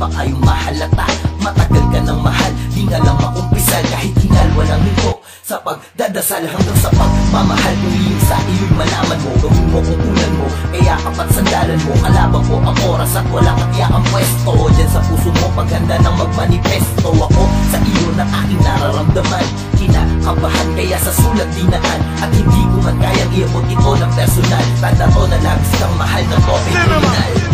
baka yung mahalata. Matagal ka ng mahal, di nga lang maumpisal. Kahit hingal, walang hinto sa pagdadasal hanggang sa pagmamahal. Kung iyong sa iyo'y malaman mo, gawin mo kung ulan mo, kaya kapat sandalan mo. Kalabang ko ang oras at walang katyakang pwesto. Diyan sa puso mo paghanda ng magmanifesto. Ako sa iyo ng aking nararamdaman, kinakabahan kaya sa sulat dinaan. At hindi ko man kayang iabot ito ng personal. Tanda to na labis kang mahal ng topic kriminal.